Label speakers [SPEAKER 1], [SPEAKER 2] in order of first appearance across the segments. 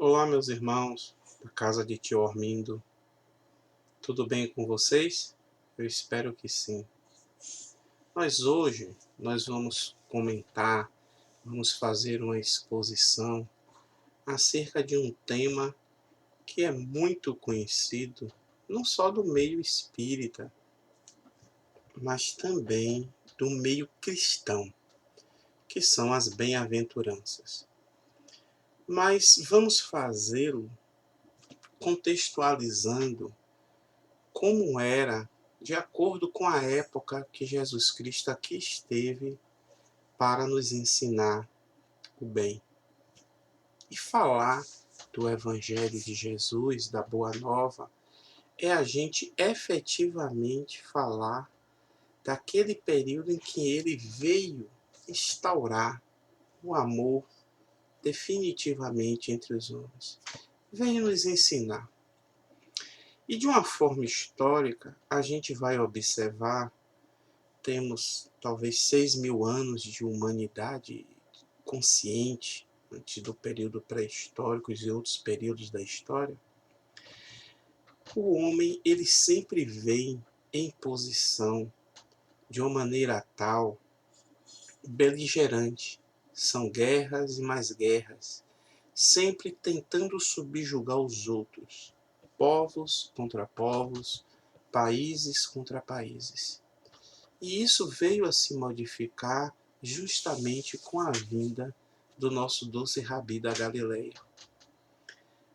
[SPEAKER 1] Olá, meus irmãos da casa de tio Armindo. Tudo bem com vocês? Eu espero que sim. Mas hoje nós vamos comentar, vamos fazer uma exposição acerca de um tema que é muito conhecido, não só do meio espírita, mas também do meio cristão, que são as bem-aventuranças. Mas vamos fazê-lo contextualizando como era de acordo com a época que Jesus Cristo aqui esteve para nos ensinar o bem. E falar do Evangelho de Jesus, da Boa Nova, é a gente efetivamente falar daquele período em que ele veio instaurar o amor definitivamente entre os homens. Veio nos ensinar. E de uma forma histórica, a gente vai observar. Temos talvez 6.000 anos de humanidade consciente antes do período pré-histórico e outros períodos da história. O homem ele sempre vem em posição de uma maneira tal, beligerante. São guerras e mais guerras, sempre tentando subjugar os outros, povos contra povos, países contra países. E isso veio a se modificar justamente com a vinda do nosso doce Rabi da Galileia.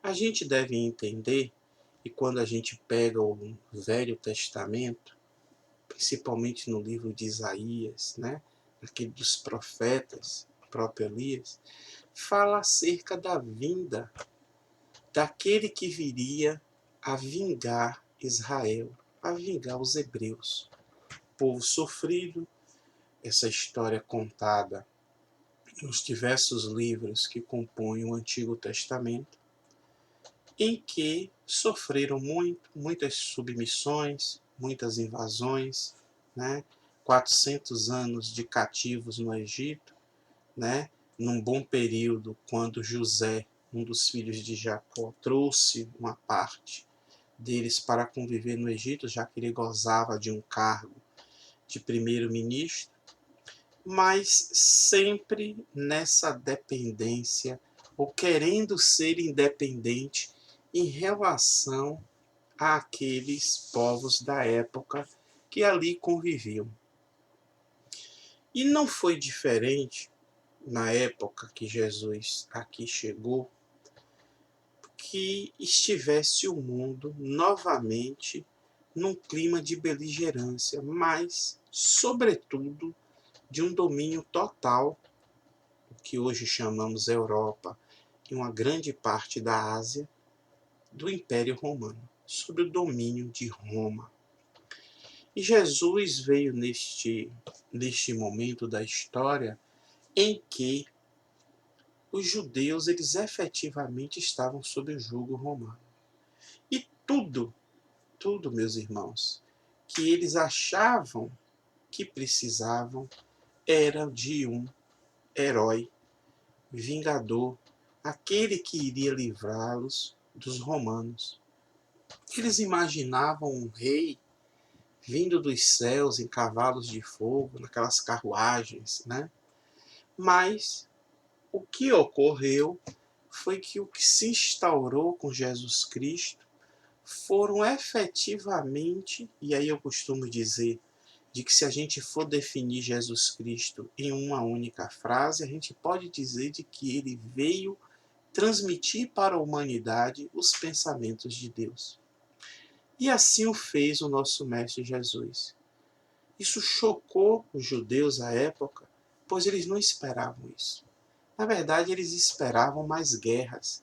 [SPEAKER 1] A gente deve entender, e quando a gente pega o Velho Testamento, principalmente no livro de Isaías, aquele dos profetas, o próprio Elias, fala acerca da vinda daquele que viria a vingar Israel, a vingar os hebreus. Povo sofrido, essa história contada nos diversos livros que compõem o Antigo Testamento, em que sofreram muitas submissões, muitas invasões, 400 anos de cativos no Egito, num bom período, quando José, um dos filhos de Jacó, trouxe uma parte deles para conviver no Egito, já que ele gozava de um cargo de primeiro-ministro, mas sempre nessa dependência, ou querendo ser independente em relação àqueles povos da época que ali conviviam. E não foi diferente na época que Jesus aqui chegou, que estivesse o mundo novamente num clima de beligerância, mas, sobretudo, de um domínio total, o que hoje chamamos Europa, e uma grande parte da Ásia, do Império Romano, sob o domínio de Roma. E Jesus veio neste momento da história em que os judeus eles efetivamente estavam sob o jugo romano. E tudo, meus irmãos, que eles achavam que precisavam era de um herói vingador, aquele que iria livrá-los dos romanos. Eles imaginavam um rei vindo dos céus em cavalos de fogo, naquelas carruagens, Mas o que ocorreu foi que o que se instaurou com Jesus Cristo foram efetivamente, e aí eu costumo dizer, de que se a gente for definir Jesus Cristo em uma única frase, a gente pode dizer de que ele veio transmitir para a humanidade os pensamentos de Deus. E assim o fez o nosso Mestre Jesus. Isso chocou os judeus à época, pois eles não esperavam isso. Na verdade, eles esperavam mais guerras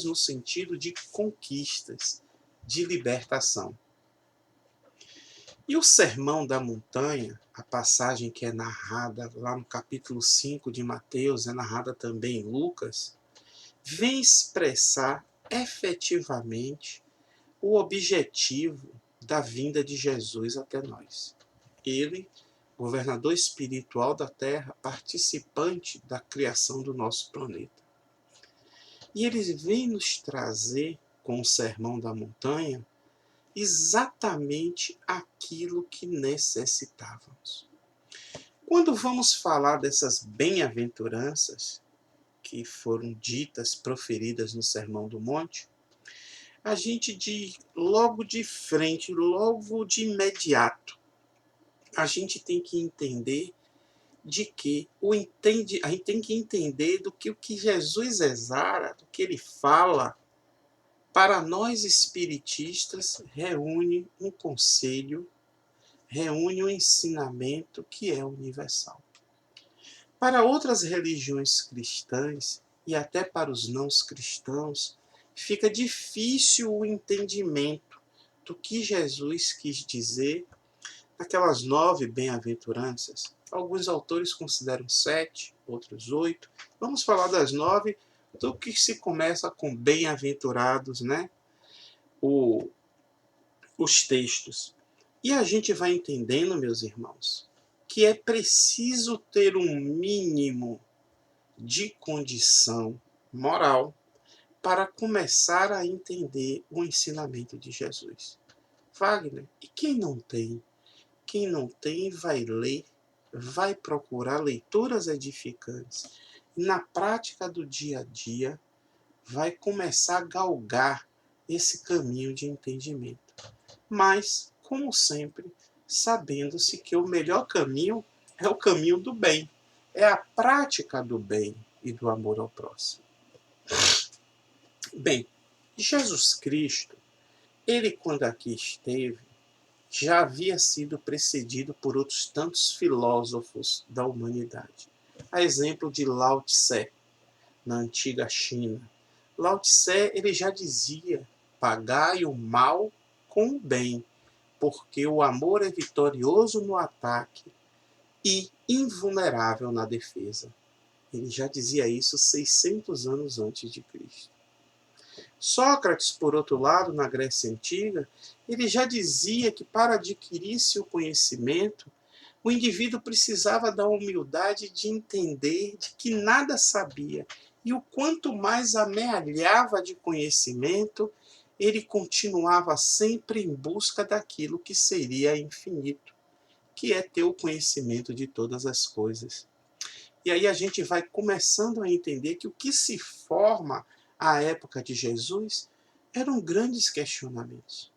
[SPEAKER 1] no sentido de conquistas, de libertação. E o Sermão da Montanha, a passagem que é narrada lá no capítulo 5 de Mateus, é narrada também em Lucas, vem expressar efetivamente o objetivo da vinda de Jesus até nós. Ele, governador espiritual da Terra, participante da criação do nosso planeta. E ele vem nos trazer, com o Sermão da Montanha, exatamente aquilo que necessitávamos. Quando vamos falar dessas bem-aventuranças que foram ditas, proferidas no Sermão do Monte, a gente logo de frente, logo de imediato, a gente tem que entender de que a gente tem que entender do que o que Jesus exala, do que ele fala, para nós espiritistas, reúne um conselho, reúne um ensinamento que é universal. Para outras religiões cristãs, e até para os não cristãos, fica difícil o entendimento do que Jesus quis dizer naquelas 9 bem-aventuranças. Alguns autores consideram 7, outros 8. Vamos falar das 9, do que se começa com bem-aventurados, né? Os textos. E a gente vai entendendo, meus irmãos, que é preciso ter um mínimo de condição moral para começar a entender o ensinamento de Jesus. Wagner, e quem não tem? Quem não tem vai ler, vai procurar leituras edificantes. E na prática do dia a dia, vai começar a galgar esse caminho de entendimento. Mas, como sempre, sabendo-se que o melhor caminho é o caminho do bem. É a prática do bem e do amor ao próximo. Bem, Jesus Cristo, ele quando aqui esteve, já havia sido precedido por outros tantos filósofos da humanidade. A exemplo de Lao Tse, na antiga China. Lao Tse, ele já dizia: pagai o mal com o bem, porque o amor é vitorioso no ataque e invulnerável na defesa. Ele já dizia isso 600 anos antes de Cristo. Sócrates, por outro lado, na Grécia Antiga, ele já dizia que para adquirir-se o conhecimento, o indivíduo precisava da humildade de entender de que nada sabia. E o quanto mais amealhava de conhecimento, ele continuava sempre em busca daquilo que seria infinito, que é ter o conhecimento de todas as coisas. E aí a gente vai começando a entender que o que se forma à época de Jesus eram grandes questionamentos.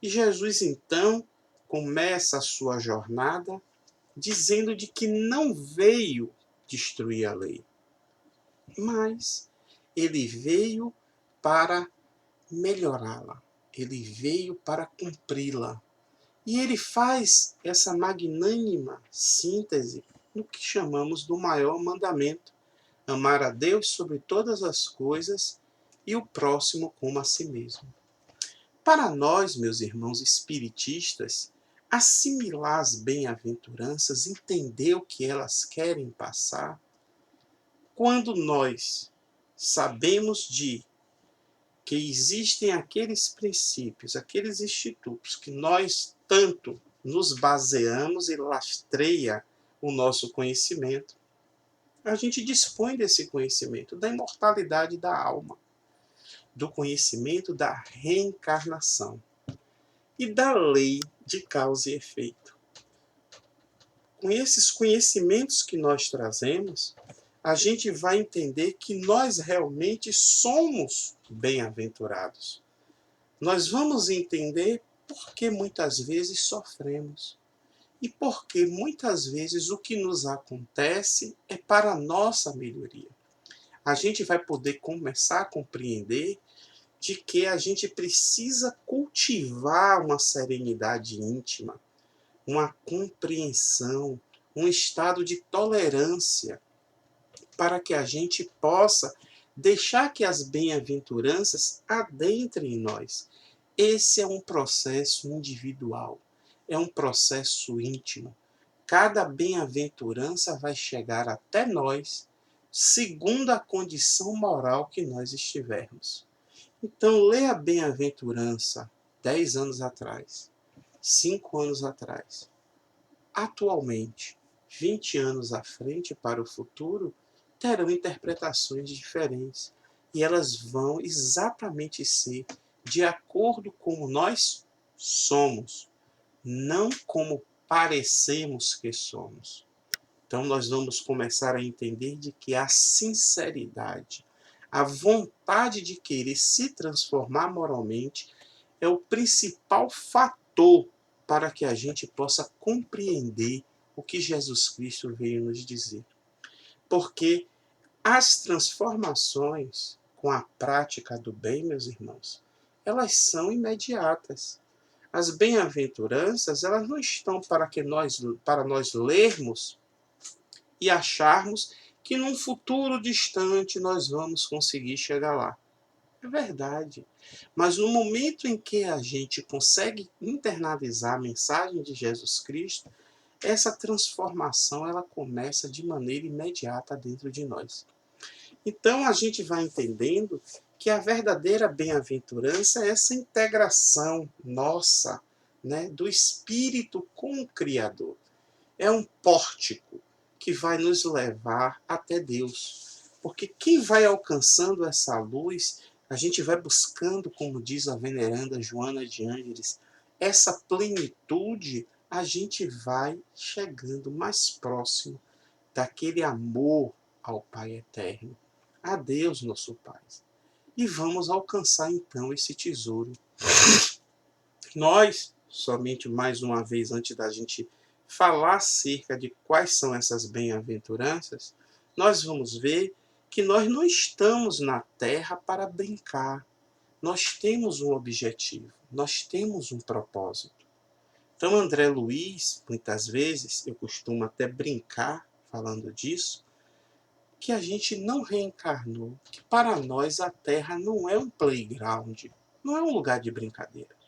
[SPEAKER 1] E Jesus, então, começa a sua jornada dizendo de que não veio destruir a lei, mas ele veio para melhorá-la, ele veio para cumpri-la. E ele faz essa magnânima síntese no que chamamos do maior mandamento: amar a Deus sobre todas as coisas e o próximo como a si mesmo. Para nós, meus irmãos espiritistas, assimilar as bem-aventuranças, entender o que elas querem passar, quando nós sabemos que existem aqueles princípios, aqueles institutos que nós tanto nos baseamos e lastreia o nosso conhecimento, a gente dispõe desse conhecimento da imortalidade da alma, do conhecimento da reencarnação e da lei de causa e efeito. Com esses conhecimentos que nós trazemos, a gente vai entender que nós realmente somos bem-aventurados. Nós vamos entender por que muitas vezes sofremos e por que muitas vezes o que nos acontece é para a nossa melhoria. A gente vai poder começar a compreender de que a gente precisa cultivar uma serenidade íntima, uma compreensão, um estado de tolerância, para que a gente possa deixar que as bem-aventuranças adentrem em nós. Esse é um processo individual, é um processo íntimo. Cada bem-aventurança vai chegar até nós, segundo a condição moral que nós estivermos. Então, lê a bem-aventurança 10 anos atrás, 5 anos atrás. Atualmente, 20 anos à frente para o futuro, terão interpretações diferentes. e elas vão exatamente ser de acordo com como nós somos, não como parecemos que somos. Então nós vamos começar a entender de que a sinceridade, a vontade de querer se transformar moralmente é o principal fator para que a gente possa compreender o que Jesus Cristo veio nos dizer. Porque as transformações com a prática do bem, meus irmãos, elas são imediatas. As bem-aventuranças, elas não estão para nós lermos e acharmos que num futuro distante nós vamos conseguir chegar lá. É verdade. Mas no momento em que a gente consegue internalizar a mensagem de Jesus Cristo, essa transformação ela começa de maneira imediata dentro de nós. Então a gente vai entendendo que a verdadeira bem-aventurança é essa integração nossa, né, do Espírito com o Criador. É um pórtico que vai nos levar até Deus. Porque quem vai alcançando essa luz, a gente vai buscando, como diz a veneranda Joana de Ângeles, essa plenitude, a gente vai chegando mais próximo daquele amor ao Pai Eterno, a Deus nosso Pai. E vamos alcançar então esse tesouro. Nós, somente mais uma vez antes da gente falar acerca de quais são essas bem-aventuranças, nós vamos ver que nós não estamos na Terra para brincar. Nós temos um objetivo, nós temos um propósito. Então, André Luiz, muitas vezes, eu costumo até brincar falando disso, que a gente não reencarnou, que para nós a Terra não é um playground, não é um lugar de brincadeira.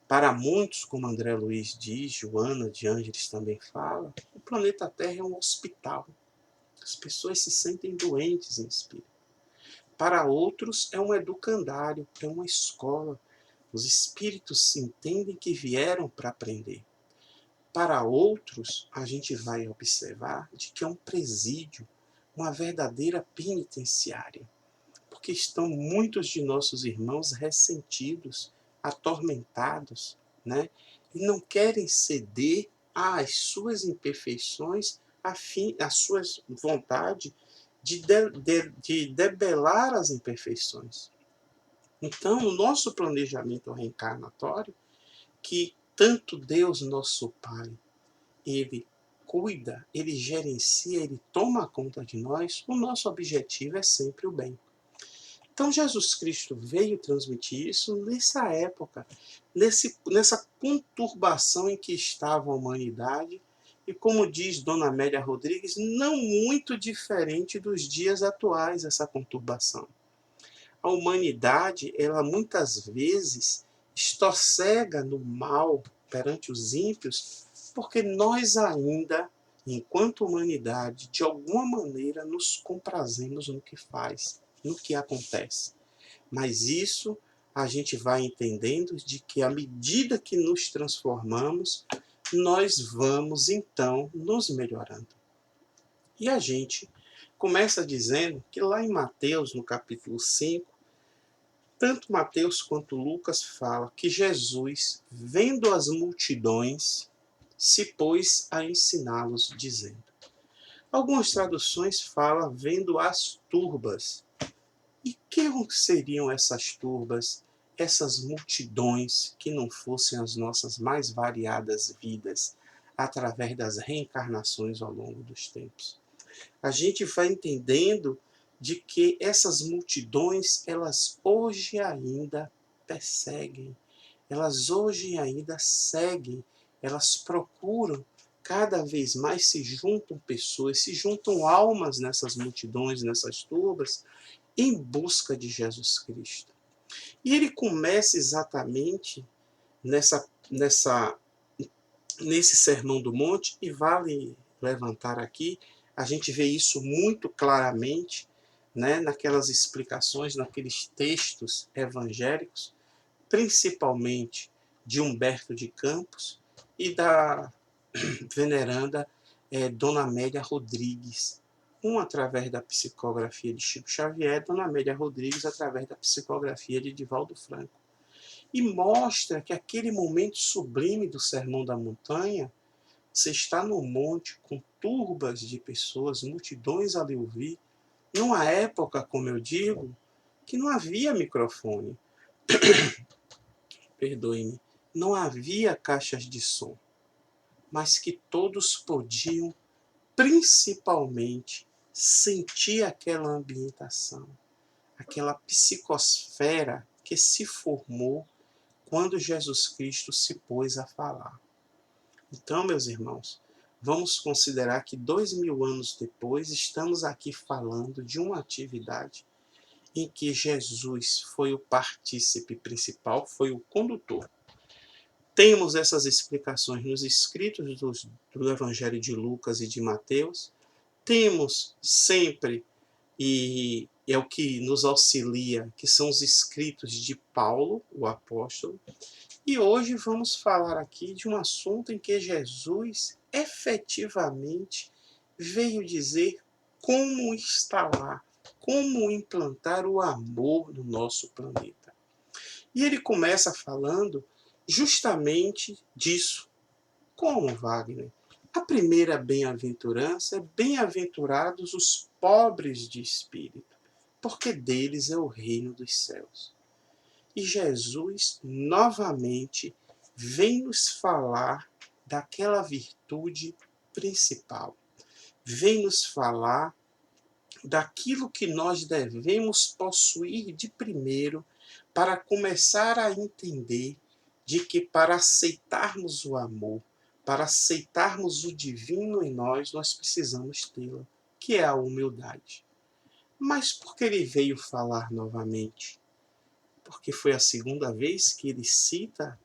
[SPEAKER 1] Para muitos, como André Luiz diz, Joana de Ângeles também fala, o planeta Terra é um hospital. As pessoas se sentem doentes em espírito. Para outros, é um educandário, é uma escola. Os espíritos se entendem que vieram para aprender. Para outros, a gente vai observar de que é um presídio, uma verdadeira penitenciária, porque estão muitos de nossos irmãos ressentidos, atormentados, né? E não querem ceder às suas imperfeições, às suas vontades de debelar as imperfeições. Então, o nosso planejamento reencarnatório, que tanto Deus, nosso Pai, ele cuida, ele gerencia, ele toma conta de nós, o nosso objetivo é sempre o bem. Então Jesus Cristo veio transmitir isso nessa época, nessa conturbação em que estava a humanidade, e como diz Dona Amélia Rodrigues, não muito diferente dos dias atuais, essa conturbação. A humanidade, ela muitas vezes estorcega no mal perante os ímpios, porque nós ainda, enquanto humanidade, de alguma maneira nos comprazemos no que faz, no que acontece. Mas isso a gente vai entendendo de que à medida que nos transformamos, nós vamos então nos melhorando. E a gente começa dizendo que lá em Mateus, no capítulo 5, tanto Mateus quanto Lucas falam que Jesus, vendo as multidões, se pôs a ensiná-los, dizendo. Algumas traduções falam vendo as turbas. E que seriam essas turbas, essas multidões que não fossem as nossas mais variadas vidas através das reencarnações ao longo dos tempos? A gente vai entendendo de que essas multidões, elas hoje ainda perseguem, elas hoje ainda seguem, elas procuram, cada vez mais se juntam pessoas, se juntam almas nessas multidões, nessas turbas, em busca de Jesus Cristo. E ele começa exatamente nesse Sermão do Monte, e vale levantar aqui, a gente vê isso muito claramente, né, naquelas explicações, naqueles textos evangélicos, principalmente de Humberto de Campos e da veneranda Dona Amélia Rodrigues. um através da psicografia de Chico Xavier, Dona Amélia Rodrigues através da psicografia de Divaldo Franco. E mostra que aquele momento sublime do Sermão da Montanha, você está no monte com turbas de pessoas, multidões a lhe ouvir, numa época, como eu digo, que não havia microfone, perdoe-me, não havia caixas de som, mas que todos podiam, principalmente, sentir aquela ambientação, aquela psicosfera que se formou quando Jesus Cristo se pôs a falar. Então, meus irmãos, vamos considerar que 2000 anos depois estamos aqui falando de uma atividade em que Jesus foi o partícipe principal, foi o condutor. Temos essas explicações nos escritos do Evangelho de Lucas e de Mateus. Temos sempre, e é o que nos auxilia, que são os escritos de Paulo, o apóstolo. E hoje vamos falar aqui de um assunto em que Jesus efetivamente veio dizer como instalar, como implantar o amor no nosso planeta. E ele começa falando justamente disso. Como, Wagner? A primeira bem-aventurança é bem-aventurados os pobres de espírito, porque deles é o reino dos céus. E Jesus, novamente, vem nos falar daquela virtude principal. Vem nos falar daquilo que nós devemos possuir de primeiro para começar a entender de que para aceitarmos o amor, para aceitarmos o divino em nós, nós precisamos tê-la, que é a humildade. Mas por que ele veio falar novamente? Porque foi a segunda vez que ele cita?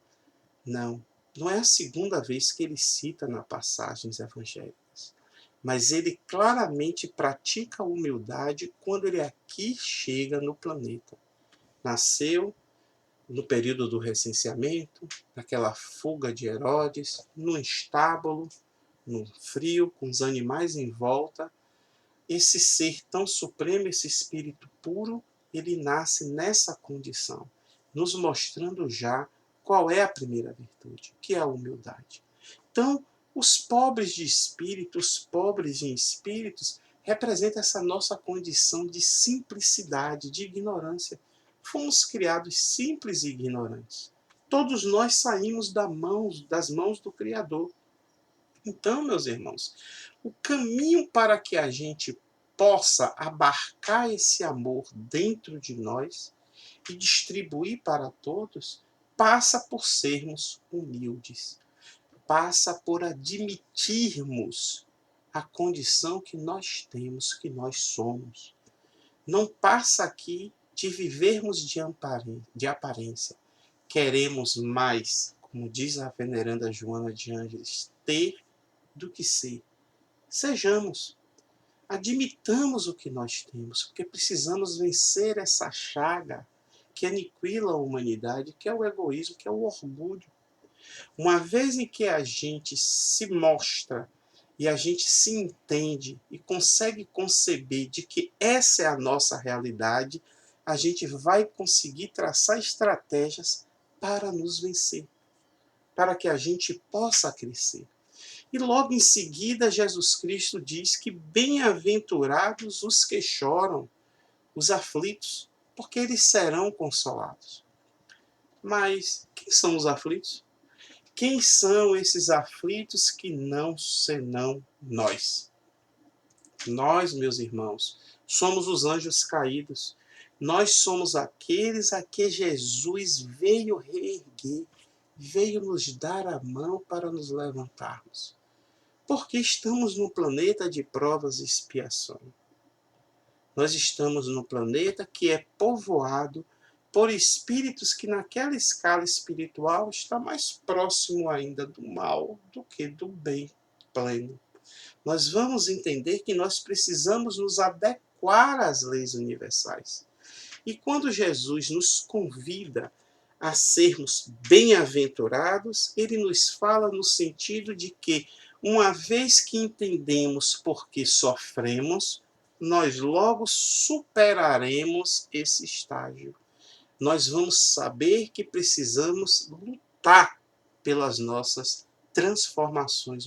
[SPEAKER 1] Não, não é a segunda vez que ele cita nas passagens evangélicas. Mas ele claramente pratica a humildade quando ele aqui chega no planeta. Nasceu no período do recenseamento, naquela fuga de Herodes, no estábulo, no frio, com os animais em volta. Esse ser tão supremo, esse espírito puro, ele nasce nessa condição, nos mostrando já qual é a primeira virtude, que é a humildade. Então, os pobres de espírito, os pobres em espíritos, representam essa nossa condição de simplicidade, de ignorância. Fomos criados simples e ignorantes. Todos nós saímos das mãos do Criador. Então, meus irmãos, o caminho para que a gente possa abarcar esse amor dentro de nós e distribuir para todos passa por sermos humildes, passa por admitirmos a condição que nós temos, que nós somos. Não passa aqui de vivermos de aparência. Queremos mais, como diz a veneranda Joana de Ângeles, ter do que ser. Sejamos. Admitamos o que nós temos, porque precisamos vencer essa chaga que aniquila a humanidade, que é o egoísmo, que é o orgulho. Uma vez em que a gente se mostra e a gente se entende e consegue conceber de que essa é a nossa realidade, a gente vai conseguir traçar estratégias para nos vencer, para que a gente possa crescer. E logo em seguida, Jesus Cristo diz que bem-aventurados os que choram, os aflitos, porque eles serão consolados. Mas quem são os aflitos? Quem são esses aflitos que não senão nós? Nós, meus irmãos, somos os anjos caídos. Nós somos aqueles a que Jesus veio reerguer, veio nos dar a mão para nos levantarmos. Porque estamos num planeta de provas e expiação. Nós estamos num planeta que é povoado por espíritos que naquela escala espiritual está mais próximo ainda do mal do que do bem pleno. Nós vamos entender que nós precisamos nos adequar às leis universais. E quando Jesus nos convida a sermos bem-aventurados, ele nos fala no sentido de que, uma vez que entendemos por que sofremos, nós logo superaremos esse estágio. Nós vamos saber que precisamos lutar pelas nossas transformações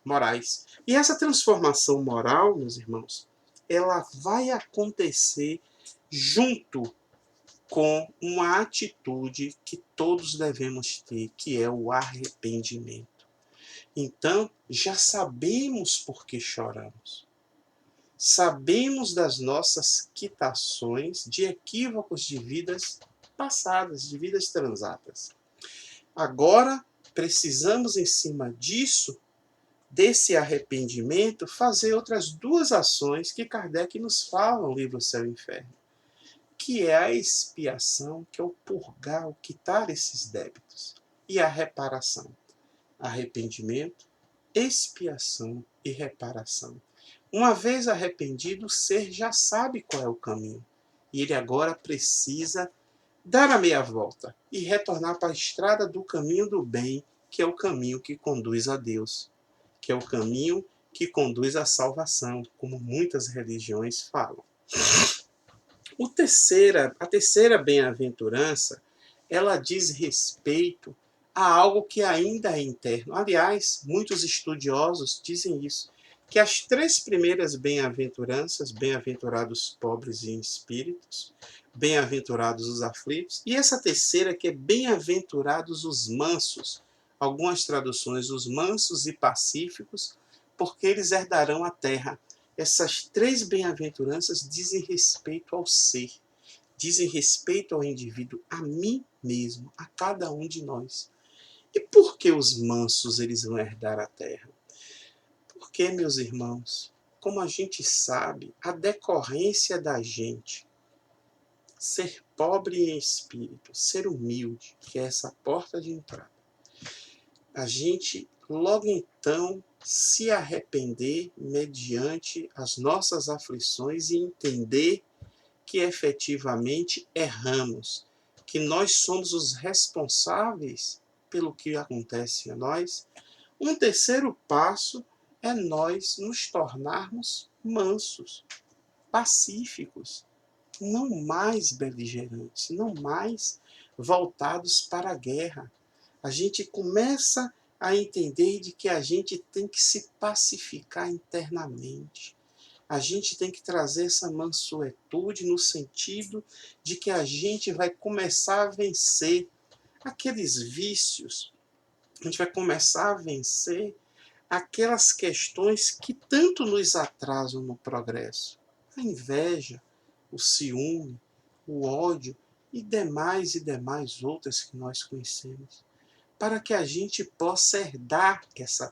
[SPEAKER 1] morais. E essa transformação moral, meus irmãos, ela vai acontecer junto com uma atitude que todos devemos ter, que é o arrependimento. Então, já sabemos por que choramos. Sabemos das nossas quitações de equívocos de vidas passadas, de vidas transatas. Agora, precisamos, em cima disso, desse arrependimento, fazer outras duas ações que Kardec nos fala no livro Céu e Inferno, que é a expiação, que é o purgar, o quitar esses débitos, e a reparação. Arrependimento, expiação e reparação. Uma vez arrependido, o ser já sabe qual é o caminho. E ele agora precisa dar a meia volta e retornar para a estrada do caminho do bem, que é o caminho que conduz a Deus, que é o caminho que conduz à salvação, como muitas religiões falam. A terceira bem-aventurança, ela diz respeito a algo que ainda é interno. Aliás, muitos estudiosos dizem isso, que as três primeiras bem-aventuranças, bem-aventurados pobres em espíritos, bem-aventurados os aflitos, e essa terceira que é bem-aventurados os mansos, algumas traduções, os mansos e pacíficos, porque eles herdarão a terra. Essas três bem-aventuranças dizem respeito ao ser, dizem respeito ao indivíduo, a mim mesmo, a cada um de nós. E por que os mansos eles vão herdar a terra? Porque, meus irmãos, como a gente sabe, a decorrência da gente ser pobre em espírito, ser humilde, que é essa porta de entrada, a gente logo então se arrepender mediante as nossas aflições e entender que efetivamente erramos, que nós somos os responsáveis pelo que acontece a nós. Um terceiro passo é nós nos tornarmos mansos, pacíficos, não mais beligerantes, não mais voltados para a guerra. A gente começa a entender de que a gente tem que se pacificar internamente. A gente tem que trazer essa mansuetude no sentido de que a gente vai começar a vencer aqueles vícios, a gente vai começar a vencer aquelas questões que tanto nos atrasam no progresso. A inveja, o ciúme, o ódio e demais outras que nós conhecemos, para que a gente possa herdar essa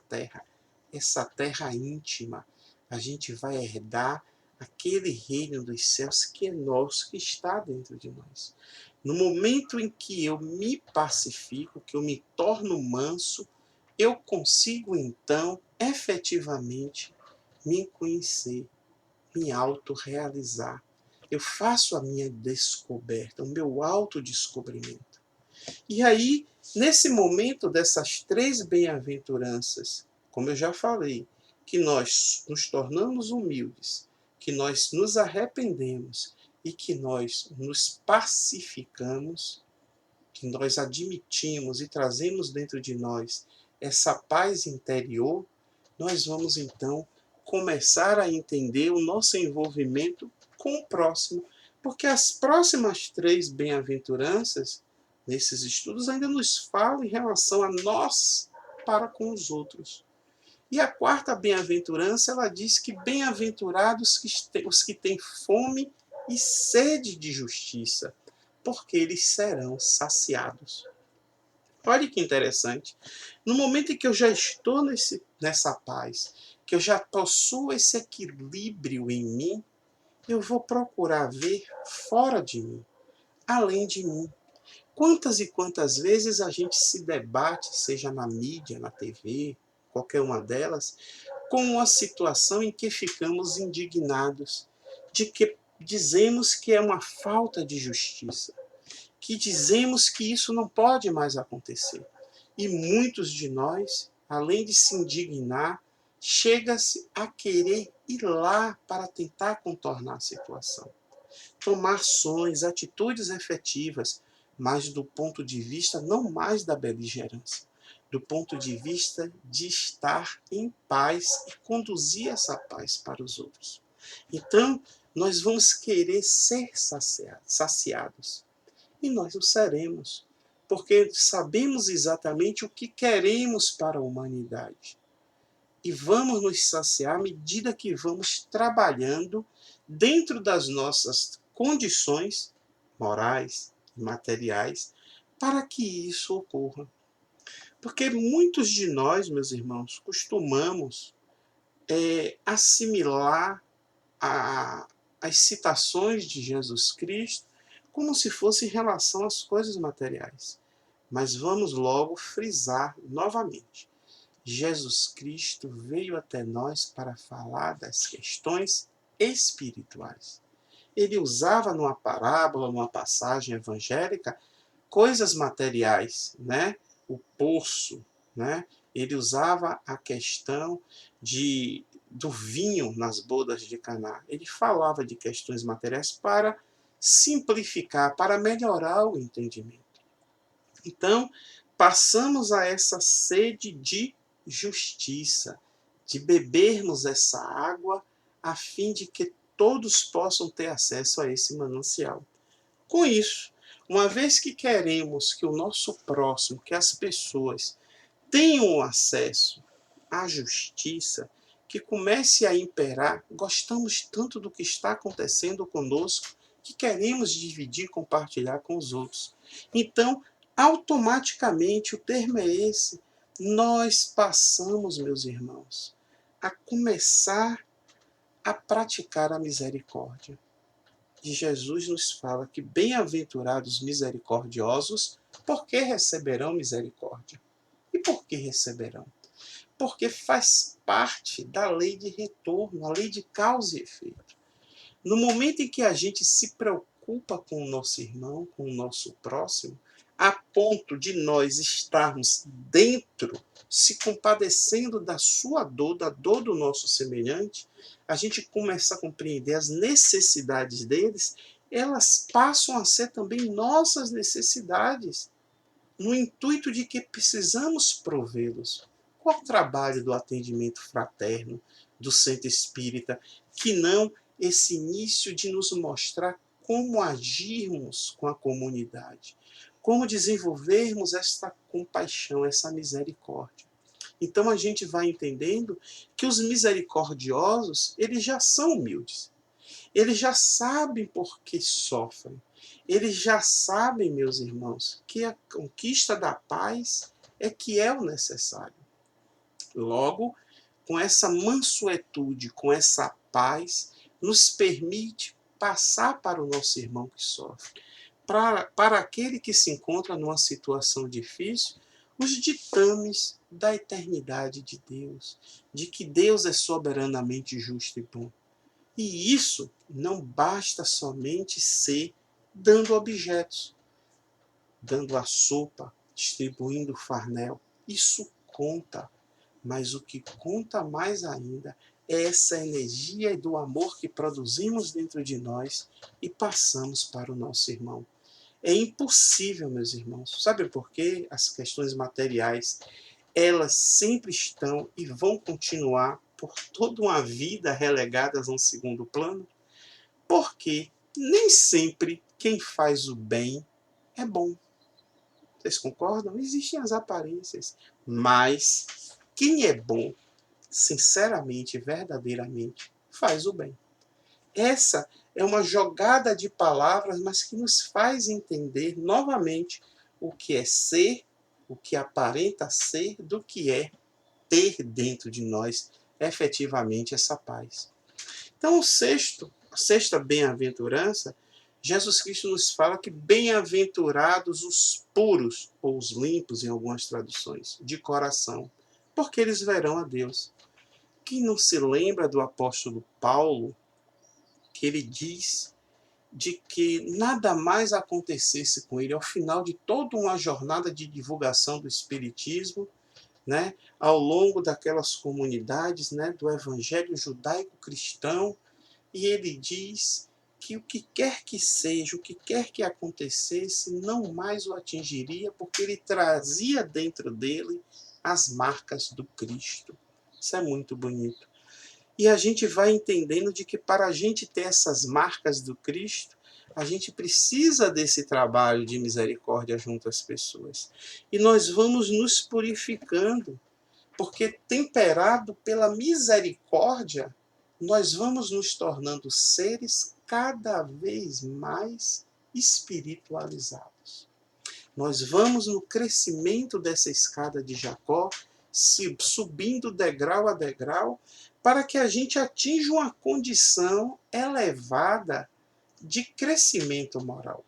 [SPEAKER 1] terra íntima. A gente vai herdar aquele reino dos céus que é nosso, que está dentro de nós. No momento em que eu me pacifico, que eu me torno manso, eu consigo então efetivamente me conhecer, me autorrealizar. Eu faço a minha descoberta, o meu autodescobrimento. E aí, nesse momento dessas três bem-aventuranças, como eu já falei, que nós nos tornamos humildes, que nós nos arrependemos e que nós nos pacificamos, que nós admitimos e trazemos dentro de nós essa paz interior, nós vamos então começar a entender o nosso envolvimento com o próximo, porque as próximas três bem-aventuranças nesses estudos ainda nos falam em relação a nós para com os outros. E a quarta bem-aventurança, ela diz que bem-aventurados os que têm fome e sede de justiça, porque eles serão saciados. Olha que interessante. No momento em que eu já estou nessa paz, que eu já possuo esse equilíbrio em mim, eu vou procurar ver fora de mim, além de mim. Quantas e quantas vezes a gente se debate, seja na mídia, na TV, qualquer uma delas, com uma situação em que ficamos indignados, de que dizemos que é uma falta de justiça, que dizemos que isso não pode mais acontecer. E muitos de nós, além de se indignar, chega-se a querer ir lá para tentar contornar a situação. Tomar ações, atitudes efetivas, mas do ponto de vista não mais da beligerância, do ponto de vista de estar em paz e conduzir essa paz para os outros. Então, nós vamos querer ser saciados. E nós o seremos, porque sabemos exatamente o que queremos para a humanidade. E vamos nos saciar à medida que vamos trabalhando dentro das nossas condições morais e materiais para que isso ocorra. Porque muitos de nós, meus irmãos, costumamos assimilar as citações de Jesus Cristo como se fosse em relação às coisas materiais. Mas vamos logo frisar novamente. Jesus Cristo veio até nós para falar das questões espirituais. Ele usava numa parábola, numa passagem evangélica, coisas materiais, né? O poço, né? Ele usava a questão do vinho nas bodas de Caná. Ele falava de questões materiais para simplificar, para melhorar o entendimento. Então, passamos a essa sede de justiça, de bebermos essa água, a fim de que todos possam ter acesso a esse manancial. Com isso, uma vez que queremos que o nosso próximo, que as pessoas tenham acesso à justiça, que comece a imperar, gostamos tanto do que está acontecendo conosco, que queremos dividir, compartilhar com os outros. Então, automaticamente, o termo é esse, nós passamos, meus irmãos, a começar a praticar a misericórdia. E Jesus nos fala que bem-aventurados misericordiosos, porque receberão misericórdia. E por que receberão? Porque faz parte da lei de retorno, a lei de causa e efeito. No momento em que a gente se preocupa com o nosso irmão, com o nosso próximo, a ponto de nós estarmos dentro, se compadecendo da sua dor, da dor do nosso semelhante, a gente começa a compreender as necessidades deles, elas passam a ser também nossas necessidades, no intuito de que precisamos provê-los. Qual o trabalho do atendimento fraterno, do centro espírita, que não esse início de nos mostrar como agirmos com a comunidade, como desenvolvermos esta compaixão, essa misericórdia. Então a gente vai entendendo que os misericordiosos, eles já são humildes. Eles já sabem por que sofrem. Eles já sabem, meus irmãos, que a conquista da paz é que é o necessário. Logo, com essa mansuetude, com essa paz, nos permite passar para o nosso irmão que sofre. Para aquele que se encontra numa situação difícil, os ditames da eternidade de Deus, de que Deus é soberanamente justo e bom. E isso não basta somente ser dando objetos, dando a sopa, distribuindo o farnel. Isso conta, mas o que conta mais ainda é essa energia do amor que produzimos dentro de nós e passamos para o nosso irmão. É impossível, meus irmãos. Sabe por quê? As questões materiais, elas sempre estão e vão continuar por toda uma vida relegadas a um segundo plano? Porque nem sempre quem faz o bem é bom. Vocês concordam? Existem as aparências, mas quem é bom, sinceramente, verdadeiramente, faz o bem. Essa é uma jogada de palavras, mas que nos faz entender novamente o que é ser, o que aparenta ser, do que é ter dentro de nós efetivamente essa paz. Então, a sexta bem-aventurança, Jesus Cristo nos fala que bem-aventurados os puros, ou os limpos em algumas traduções, de coração, porque eles verão a Deus. Quem não se lembra do apóstolo Paulo, que ele diz de que nada mais acontecesse com ele ao final de toda uma jornada de divulgação do Espiritismo, né, ao longo daquelas comunidades, né, do evangelho judaico-cristão, e ele diz que o que quer que seja, o que quer que acontecesse, não mais o atingiria, porque ele trazia dentro dele as marcas do Cristo. Isso é muito bonito. E a gente vai entendendo de que para a gente ter essas marcas do Cristo, a gente precisa desse trabalho de misericórdia junto às pessoas. E nós vamos nos purificando, porque temperado pela misericórdia, nós vamos nos tornando seres cada vez mais espiritualizados. Nós vamos no crescimento dessa escada de Jacó, subindo degrau a degrau, para que a gente atinja uma condição elevada de crescimento moral.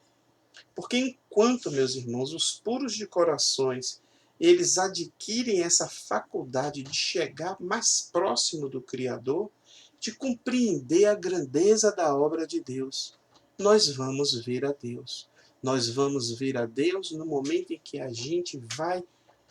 [SPEAKER 1] Porque enquanto, meus irmãos, os puros de corações, eles adquirem essa faculdade de chegar mais próximo do Criador, de compreender a grandeza da obra de Deus, nós vamos ver a Deus. Nós vamos ver a Deus no momento em que a gente vai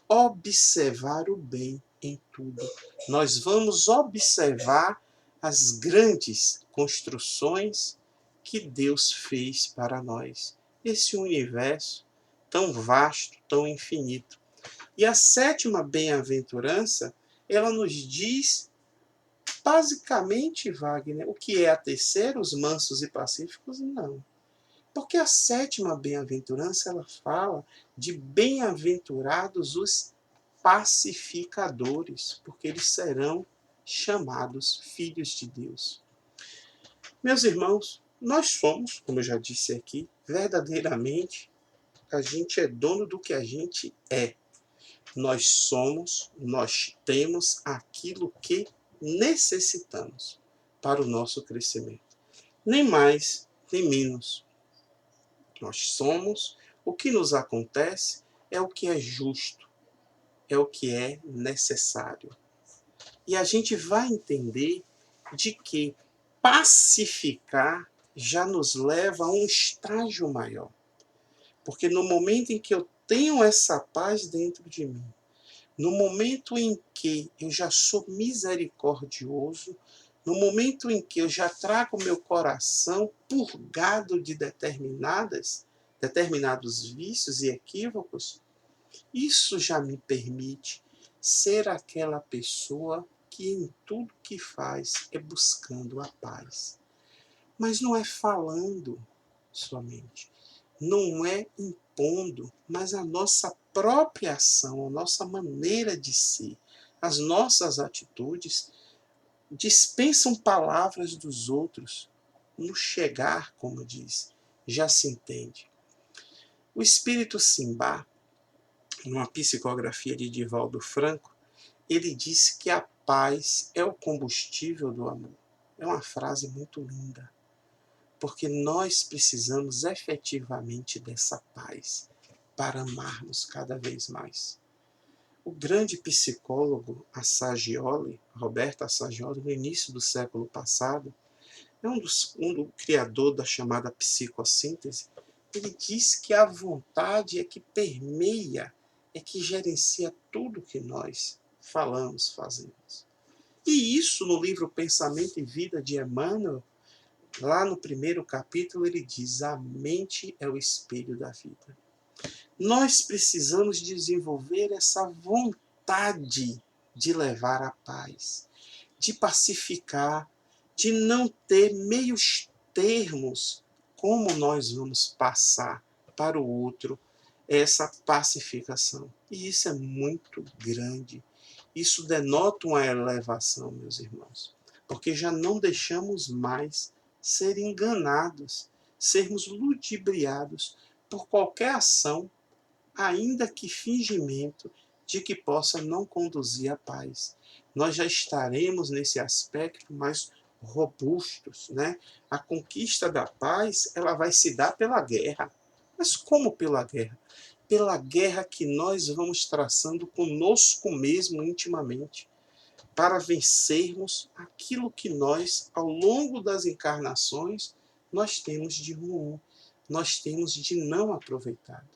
[SPEAKER 1] observar o bem em tudo. Nós vamos observar as grandes construções que Deus fez para nós. Esse universo tão vasto, tão infinito. E a sétima bem-aventurança, ela nos diz, basicamente, Wagner, o que é a terceira, os mansos e pacíficos? Não. Porque a sétima bem-aventurança, ela fala de bem-aventurados os pacificadores, porque eles serão chamados filhos de Deus. Meus irmãos, nós somos, como eu já disse aqui, verdadeiramente, a gente é dono do que a gente é. Nós somos, nós temos aquilo que necessitamos para o nosso crescimento. Nem mais, nem menos. Nós somos, o que nos acontece é o que é justo, é o que é necessário. E a gente vai entender de que pacificar já nos leva a um estágio maior. Porque no momento em que eu tenho essa paz dentro de mim, no momento em que eu já sou misericordioso, no momento em que eu já trago meu coração purgado de determinados vícios e equívocos, isso já me permite ser aquela pessoa que em tudo que faz é buscando a paz. Mas não é falando somente, não é impondo, mas a nossa própria ação, a nossa maneira de ser, as nossas atitudes dispensam palavras dos outros. No chegar, como diz, já se entende. O espírito Simbá, numa psicografia de Divaldo Franco, ele disse que a paz é o combustível do amor. É uma frase muito linda, porque nós precisamos efetivamente dessa paz para amarmos cada vez mais. O grande psicólogo Assagioli, Roberto Assagioli, no início do século passado, é um criador da chamada psicossíntese. Ele diz que a vontade é que permeia, é que gerencia tudo que nós falamos, fazemos. E isso no livro Pensamento e Vida de Emmanuel, lá no primeiro capítulo, ele diz: a mente é o espelho da vida. Nós precisamos desenvolver essa vontade de levar a paz, de pacificar, de não ter meios termos como nós vamos passar para o outro essa pacificação. E isso é muito grande. Isso denota uma elevação, meus irmãos, porque já não deixamos mais ser enganados, sermos ludibriados por qualquer ação, ainda que fingimento, de que possa não conduzir à paz. Nós já estaremos nesse aspecto mais robustos, né? A conquista da paz, ela vai se dar pela guerra. Mas como pela guerra? Pela guerra que nós vamos traçando conosco mesmo intimamente, para vencermos aquilo que nós, ao longo das encarnações, nós temos de ruim, nós temos de não aproveitado.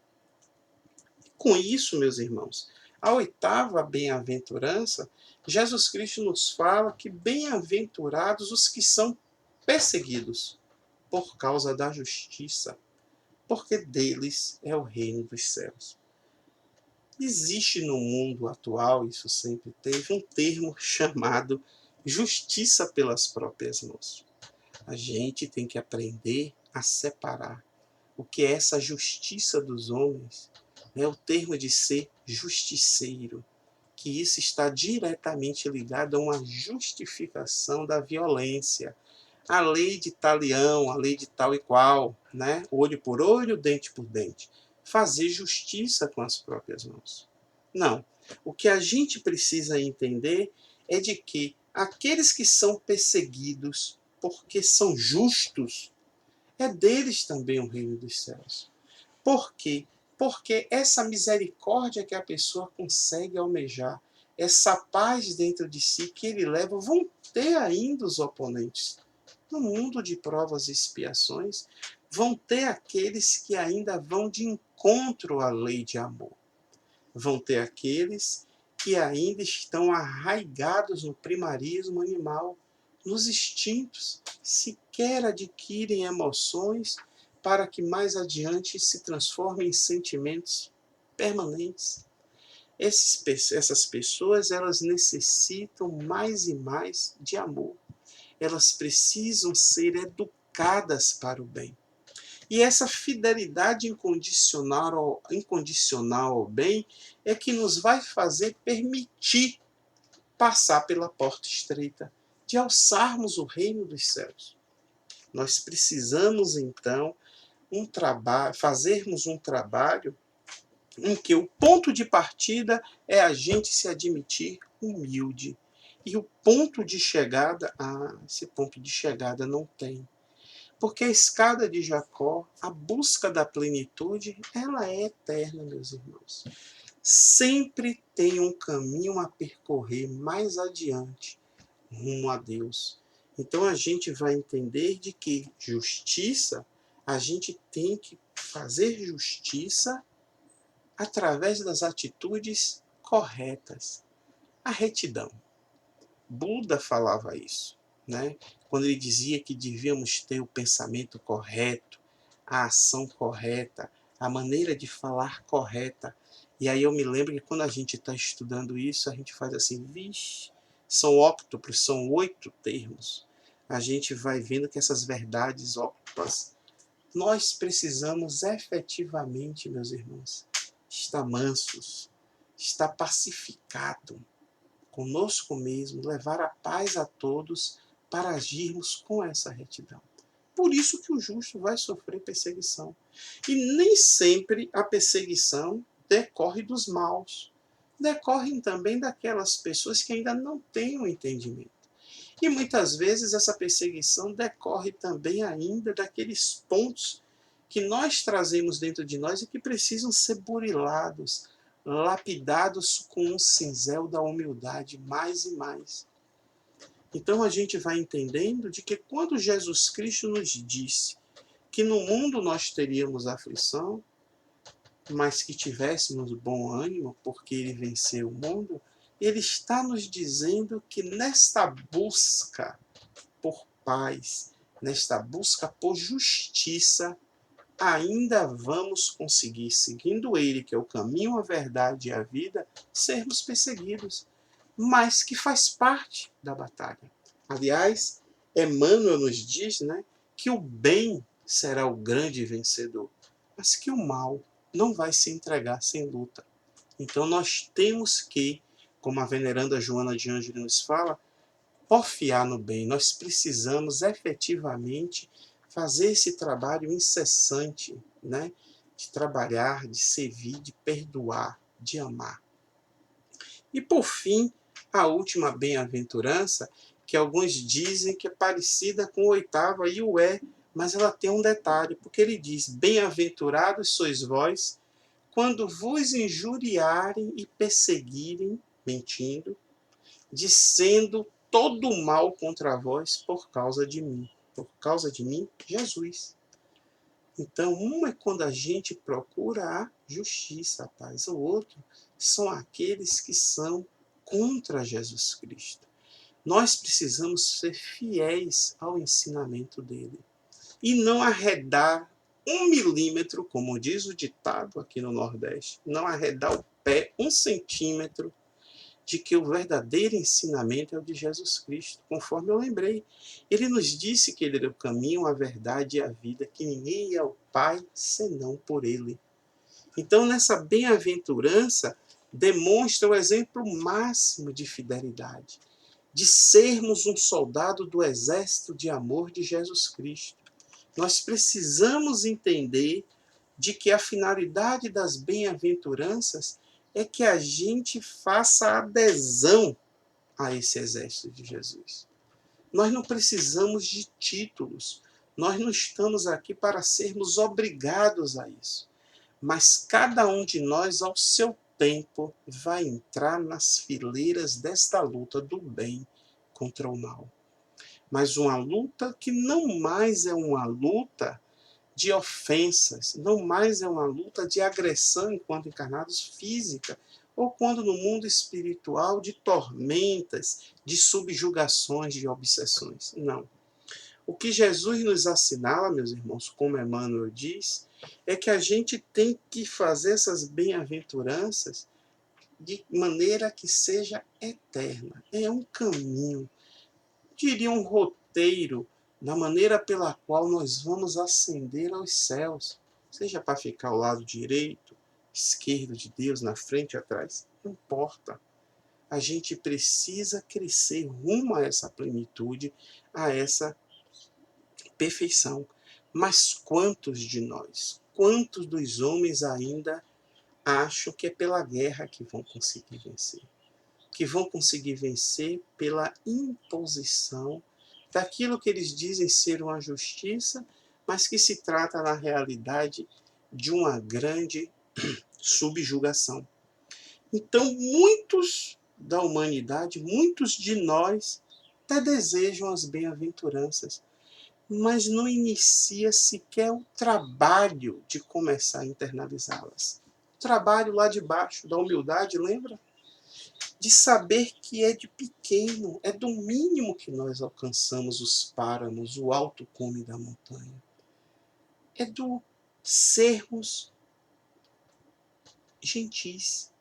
[SPEAKER 1] Com isso, meus irmãos, A oitava bem-aventurança, Jesus Cristo nos fala que bem-aventurados os que são perseguidos por causa da justiça, porque deles é o reino dos céus. Existe no mundo atual, isso sempre teve, um termo chamado justiça pelas próprias mãos. A gente tem que aprender a separar o que é essa justiça dos homens, é o termo de ser justiceiro, que isso está diretamente ligado a uma justificação da violência. A lei de talião, a lei de tal e qual, né? Olho por olho, dente por dente. Fazer justiça com as próprias mãos. Não. O que a gente precisa entender é de que aqueles que são perseguidos porque são justos, é deles também o reino dos céus. Por quê? Porque essa misericórdia que a pessoa consegue almejar, essa paz dentro de si que ele leva, vão ter ainda os oponentes. No mundo de provas e expiações, vão ter aqueles que ainda vão de encontro à lei de amor. Vão ter aqueles que ainda estão arraigados no primarismo animal, nos instintos, sequer adquirem emoções para que mais adiante se transformem em sentimentos permanentes. Essas pessoas, elas necessitam mais e mais de amor. Elas precisam ser educadas para o bem. E essa fidelidade incondicional ao bem é que nos vai fazer permitir passar pela porta estreita, de alçarmos o reino dos céus. Nós precisamos, então, fazermos um trabalho em que o ponto de partida é a gente se admitir humilde. E o ponto de chegada, esse ponto de chegada não tem. Porque a escada de Jacó, a busca da plenitude, ela é eterna, meus irmãos. Sempre tem um caminho a percorrer mais adiante, rumo a Deus. Então a gente vai entender de que justiça, a gente tem que fazer justiça através das atitudes corretas. A retidão. Buda falava isso, né? Quando ele dizia que devíamos ter o pensamento correto, a ação correta, a maneira de falar correta. E aí eu me lembro que quando a gente está estudando isso, a gente faz assim, vixe, são óctuplos, são 8 termos. A gente vai vendo que essas verdades óctuplas, nós precisamos efetivamente, meus irmãos, estar mansos, estar pacificado conosco mesmo, levar a paz a todos para agirmos com essa retidão. Por isso que o justo vai sofrer perseguição. E nem sempre a perseguição decorre dos maus. Decorrem também daquelas pessoas que ainda não têm o entendimento. E muitas vezes essa perseguição decorre também ainda daqueles pontos que nós trazemos dentro de nós e que precisam ser burilados, lapidados com um cinzel da humildade mais e mais. Então a gente vai entendendo de que quando Jesus Cristo nos disse que no mundo nós teríamos aflição, mas que tivéssemos bom ânimo, porque ele venceu o mundo, ele está nos dizendo que nesta busca por paz, nesta busca por justiça, ainda vamos conseguir, seguindo ele, que é o caminho, a verdade e a vida, sermos perseguidos, mas que faz parte da batalha. Aliás, Emmanuel nos diz, né, que o bem será o grande vencedor, mas que o mal não vai se entregar sem luta. Então nós temos que, como a veneranda Joana de Ângeles nos fala, porfiar no bem. Nós precisamos efetivamente fazer esse trabalho incessante, né, de trabalhar, de servir, de perdoar, de amar. E por fim, a última bem-aventurança, que alguns dizem que é parecida com a oitava, e o é, mas ela tem um detalhe, porque ele diz: bem-aventurados sois vós, quando vos injuriarem e perseguirem, mentindo, dizendo todo o mal contra vós por causa de mim. Por causa de mim, Jesus. Então, um é quando a gente procura a justiça, a paz. O outro são aqueles que são contra Jesus Cristo. Nós precisamos ser fiéis ao ensinamento dele e não arredar 1 milímetro, como diz o ditado aqui no Nordeste, não arredar o pé 1 centímetro de que o verdadeiro ensinamento é o de Jesus Cristo, conforme eu lembrei. Ele nos disse que ele era o caminho, a verdade e a vida, que ninguém ia ao Pai senão por ele. Então, nessa bem-aventurança, demonstra o exemplo máximo de fidelidade, de sermos um soldado do exército de amor de Jesus Cristo. Nós precisamos entender de que a finalidade das bem-aventuranças é que a gente faça adesão a esse exército de Jesus. Nós não precisamos de títulos, nós não estamos aqui para sermos obrigados a isso. Mas cada um de nós, ao seu tempo, vai entrar nas fileiras desta luta do bem contra o mal. Mas uma luta que não mais é uma luta de ofensas, não mais é uma luta de agressão enquanto encarnados física, ou quando no mundo espiritual de tormentas, de subjugações, de obsessões. Não. O que Jesus nos assinala, meus irmãos, como Emmanuel diz, é que a gente tem que fazer essas bem-aventuranças de maneira que seja eterna. É um caminho, diria um roteiro, na maneira pela qual nós vamos ascender aos céus, seja para ficar ao lado direito, esquerdo de Deus, na frente e atrás, não importa. A gente precisa crescer rumo a essa plenitude, a essa perfeição. Mas quantos de nós, quantos dos homens ainda acham que é pela guerra que vão conseguir vencer? Que vão conseguir vencer pela imposição daquilo que eles dizem ser uma justiça, mas que se trata, na realidade, de uma grande subjugação. Então, muitos da humanidade, muitos de nós, até desejam as bem-aventuranças, mas não inicia sequer o trabalho de começar a internalizá-las. O trabalho lá de baixo, da humildade, lembra? De saber que é de pequeno, é do mínimo que nós alcançamos os páramos, o alto cume da montanha. É do sermos gentis.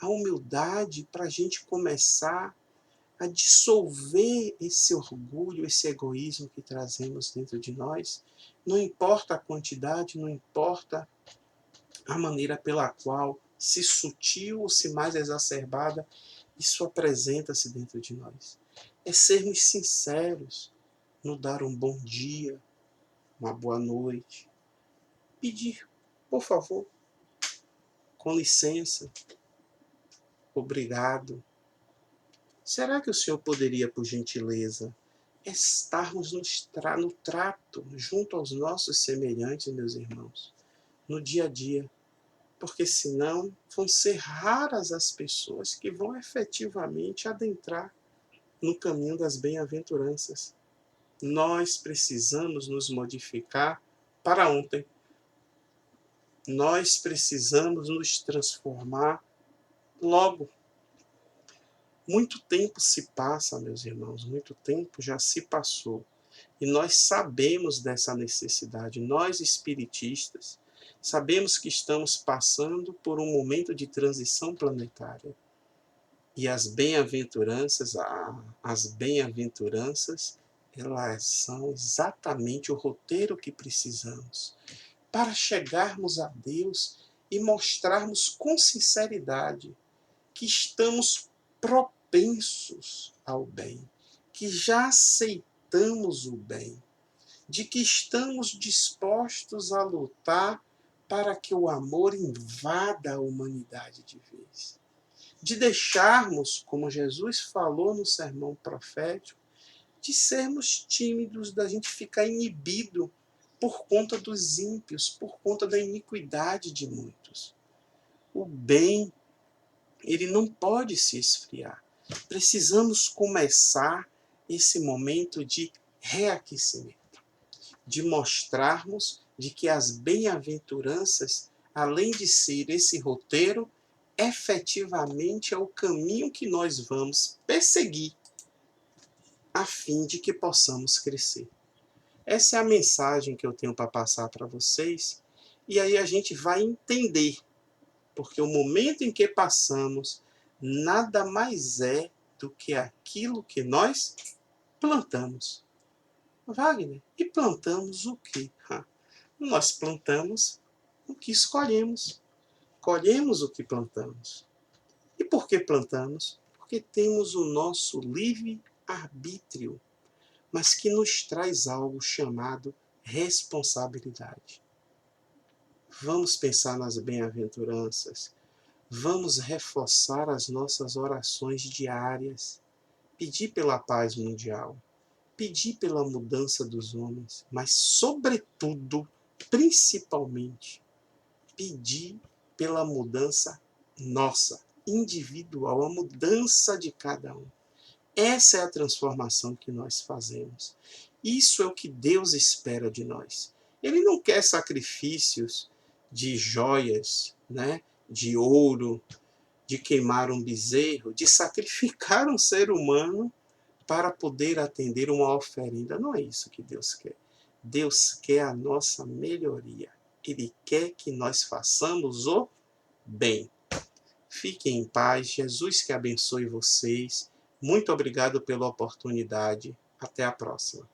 [SPEAKER 1] A humildade para a gente começar a dissolver esse orgulho, esse egoísmo que trazemos dentro de nós. Não importa a quantidade, não importa a maneira pela qual, se sutil ou se mais exacerbada, isso apresenta-se dentro de nós. É sermos sinceros no dar um bom dia, uma boa noite. Pedir, por favor, com licença, obrigado. Será que o senhor poderia, por gentileza, estarmos no trato junto aos nossos semelhantes, meus irmãos, no dia a dia? Porque senão vão ser raras as pessoas que vão efetivamente adentrar no caminho das bem-aventuranças. Nós precisamos nos modificar para ontem. Nós precisamos nos transformar logo. Muito tempo se passa, meus irmãos, muito tempo já se passou. E nós sabemos dessa necessidade. Nós, espiritistas, sabemos que estamos passando por um momento de transição planetária. E as bem-aventuranças, elas são exatamente o roteiro que precisamos para chegarmos a Deus e mostrarmos com sinceridade que estamos propensos ao bem, que já aceitamos o bem, de que estamos dispostos a lutar para que o amor invada a humanidade de vez. De deixarmos, como Jesus falou no sermão profético, de sermos tímidos, da gente ficar inibido por conta dos ímpios, por conta da iniquidade de muitos. O bem, ele não pode se esfriar. Precisamos começar esse momento de reaquecimento. de mostrarmos de que as bem-aventuranças, além de ser esse roteiro, efetivamente é o caminho que nós vamos perseguir a fim de que possamos crescer. Essa é a mensagem que eu tenho para passar para vocês, e aí a gente vai entender, porque o momento em que passamos nada mais é do que aquilo que nós plantamos. Wagner, e plantamos o quê? Nós plantamos o que escolhemos. Colhemos o que plantamos. E por que plantamos? Porque temos o nosso livre-arbítrio, mas que nos traz algo chamado responsabilidade. Vamos pensar nas bem-aventuranças. Vamos reforçar as nossas orações diárias. Pedir pela paz mundial. Pedir pela mudança dos homens. Mas, sobretudo, principalmente, pedir pela mudança nossa, individual, a mudança de cada um. Essa é a transformação que nós fazemos. Isso é o que Deus espera de nós. Ele não quer sacrifícios de joias, né? De ouro, de queimar um bezerro, de sacrificar um ser humano para poder atender uma oferenda. Não é isso que Deus quer. Deus quer a nossa melhoria. Ele quer que nós façamos o bem. Fiquem em paz. Jesus que abençoe vocês. Muito obrigado pela oportunidade. Até a próxima.